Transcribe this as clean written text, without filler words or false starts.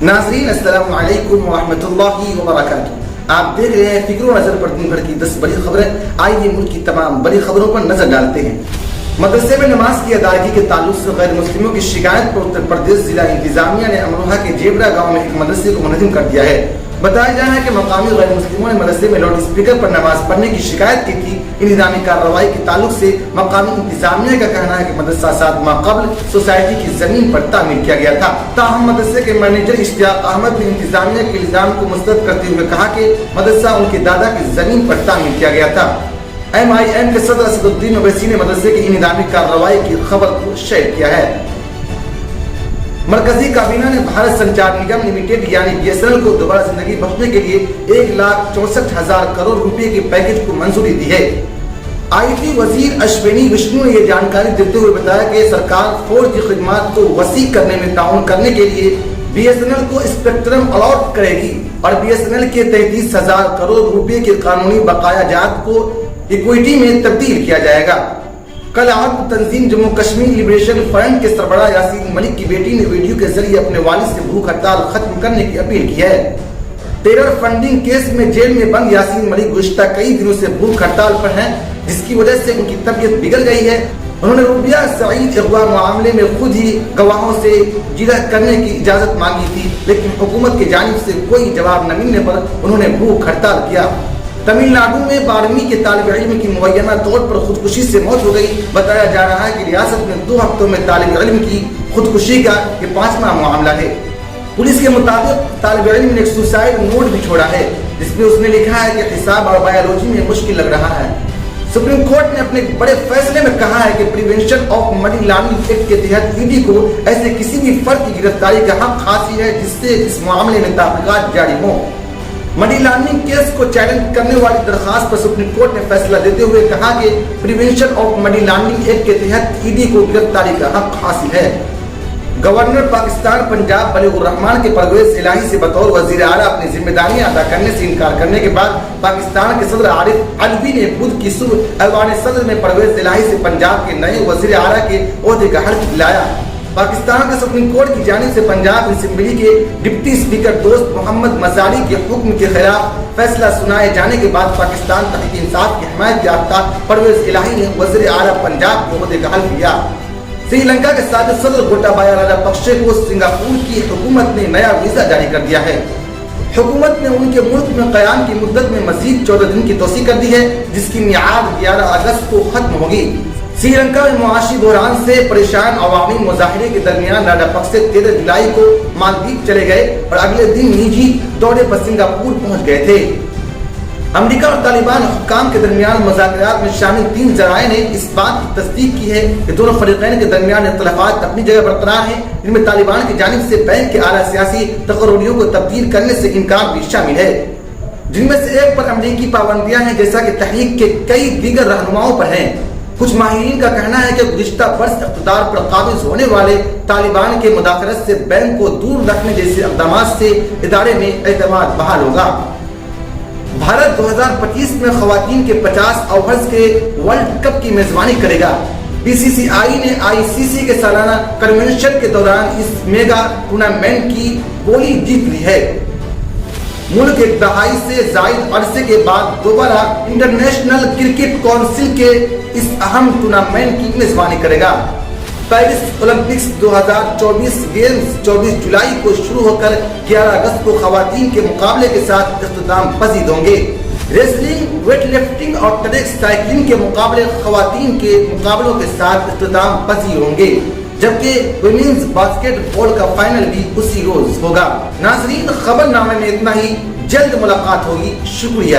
ناظرین السلام علیکم ورحمۃ اللہ وبرکاتہ، آپ دیکھ رہے ہیں فکر و نظر پر دن بھر کی 10 بڑی خبریں۔ آئیے ملک کی تمام بڑی خبروں پر نظر ڈالتے ہیں۔ مدرسے میں نماز کی ادائیگی کے تعلق سے غیر مسلموں کی شکایت پر اتر پردیش ضلع انتظامیہ نے امروہہ کے جیبرا گاؤں میں ایک مدرسے کو منہدم کر دیا ہے۔ بتایا جا رہا ہے کہ مقامی غیر مسلموں نے مدرسے میں لاؤڈ اسپیکر پر نماز پڑھنے کی شکایت کی تھی۔ انہدامی کارروائی کے تعلق سے مقامی انتظامیہ کا کہنا ہے کہ مدرسہ 7 ماہ قبل سوسائٹی کی زمین پر تعمیر کیا گیا تھا۔ تاہم مدرسے کے مینیجر اشتیاق احمد نے انتظامیہ کے الزام کو مسترد کرتے ہوئے کہا کہ مدرسہ ان کے دادا کی زمین پر تعمیر کیا گیا تھا۔ MIM کے صدر اسد الدین اویسی نے مدرسے کی انہدامی کارروائی کی خبر کو شیئر کیا ہے۔ مرکزی کابینہ نے بھارت سنچار نگم لمیٹڈ یعنی BSNL کو دوبارہ زندگی بخشنے کے لیے 1,64,000 کروڑ روپے کے پیکج کو منظوری دی ہے۔ IT وزیر اشونی وشنو نے یہ جانکاری دیتے ہوئے بتایا کہ سرکار 4G خدمات کو وسیع کرنے میں تعاون کرنے کے لیے BSNL کو اسپیکٹرم الاٹ کرے گی اور BSNL کے 33,000 کروڑ روپے کے قانونی بقایا جات کو ایکوئٹی میں تبدیل کیا جائے گا۔ کل عقد تنظیم جموں کشمیر لبریشن فرنٹ کے سربراہ یاسین ملک کی بیٹی نے ویڈیو کے ذریعے اپنے والد سے بھوک ہڑتال ختم کرنے کی اپیل کی ہے۔ ٹیرر فنڈنگ کیس میں جیل میں بند یاسین ملک گزشتہ کئی دنوں سے بھوک ہڑتال پر ہیں، جس کی وجہ سے ان کی طبیعت بگڑ گئی ہے۔ انہوں نے روبیہ سعید اغوا معاملے میں خود ہی گواہوں سے جرح کرنے کی اجازت مانگی تھی، لیکن حکومت کی جانب سے کوئی جواب نہ ملنے پر انہوں نے بھوک ہڑتال کیا۔ تمل ناڈو میں 12ویں کے طالب علم کی معینہ طور پر خودکشی سے موت ہو گئی۔ بتایا جا رہا ہے کہ ریاست میں 2 ہفتوں میں طالب علم کی خودکشی کا یہ 5واں معاملہ ہے۔ پولیس کے مطابق طالب علم نے ایک سوسائڈ نوٹ بھی چھوڑا ہے، جس میں اس نے لکھا ہے کہ حساب اور بایولوجی میں مشکل لگ رہا ہے۔ سپریم کورٹ نے اپنے بڑے فیصلے میں کہا ہے کہ prevention of money laundering act کے تحت ED کو ایسے کسی بھی فرد کی گرفتاری کا حق حاصل ہے جس سے اس معاملے میں تحقیقات جاری ہوں۔ منی لانڈرنگ کیس کو چیلنج کرنے والی درخواست پر سپریم کورٹ نے فیصلہ دیتے ہوئے کہا کہ prevention of money laundering act کے تحت ED کو گرفتاری کا حق حاصل ہے۔ گورنر پاکستان پنجاب بلیغ الرحمان کے پرویز الہی سے بطور وزیر اعلیٰ اپنی ذمہ داریاں ادا کرنے سے انکار کرنے کے بعد پاکستان کے صدر عارف علوی نے بدھ کی صبح ایوان صدر میں پرویز الہی سے پنجاب کے نئے وزیر اعلیٰ کے عہدے کا حلف دلایا۔ پاکستان کے سپریم کورٹ کی جانب سے پنجاب اسمبلی کے ڈپٹی اسپیکر دوست محمد مزاری کے حکم کے خلاف فیصلہ سنائے جانے کے بعد پاکستان تحریک انصاف کی حمایت یافتہ پرویز الہی نے وزیر اعلیٰ پنجاب کے عہدے کا حلف لیا۔ سری لنکا کے سابق صدر گوٹابایا راجاپکسے کو سنگاپور کی حکومت نے نیا ویزا جاری کر دیا ہے۔ حکومت نے ان کے ملک میں قیام کی مدت میں مزید 14 دن کی توسیع کر دی ہے، جس کی میعاد 11 اگست کو ختم ہوگی۔ سری لنکا میں معاشی بحران سے پریشان عوامی مظاہرے کے درمیان راجاپکسے 13 جولائی کو مالدیپ چلے گئے اور اگلے دن نجی دورے پر سنگاپور پہنچ گئے تھے۔ امریکہ اور طالبان حکام کے درمیان مذاکرات میں شامل 3 ذرائع نے اس بات کی تصدیق کی ہے کہ دونوں فریقین کے درمیان اختلافات اپنی جگہ برقرار ہیں، جن میں طالبان کی جانب سے بینک کے اعلیٰ سیاسی تقرریوں کو تبدیل کرنے سے انکار بھی شامل ہے، جن میں سے ایک پر امریکی پابندیاں ہیں، جیسا کہ تحریک کے کئی دیگر رہنماؤں پر ہیں۔ کچھ ماہرین کا کہنا ہے کہ گزشتہ برس اقتدار پر قابض ہونے والے طالبان کے مداخلت سے بینک کو دور رکھنے جیسے اقدامات سے ادارے میں اعتماد بحال ہوگا۔ بھارت 2025 میں خواتین کے 50 اوورز کے ورلڈ کپ کی میزبانی کرے گا۔ BCCI نے ICC کے سالانہ کنونشن کے دوران اس میگا ٹورنامنٹ کی بولی جیت لی ہے۔ ملک 1 دہائی سے زائد عرصے کے بعد دوبارہ انٹرنیشنل کرکٹ کونسل کے اس اہم ٹورنامنٹ کی میزبانی کرے گا۔ پیرس اولمپکس 2024 گیمز 24 جولائی کو شروع ہو کر 11 اگست کو خواتین کے مقابلے کے ساتھ اختتام پذیر ہوں گے۔ ریسلنگ، ویٹ لفٹنگ اور ٹریک سائیکلنگ کے مقابلے خواتین کے مقابلوں کے ساتھ اختتام پذیر ہوں گے، جبکہ ویمنز باسکٹ بال کا فائنل بھی اسی روز ہوگا۔ ناظرین، خبر نامے میں اتنا ہی، جلد ملاقات ہوگی، شکریہ۔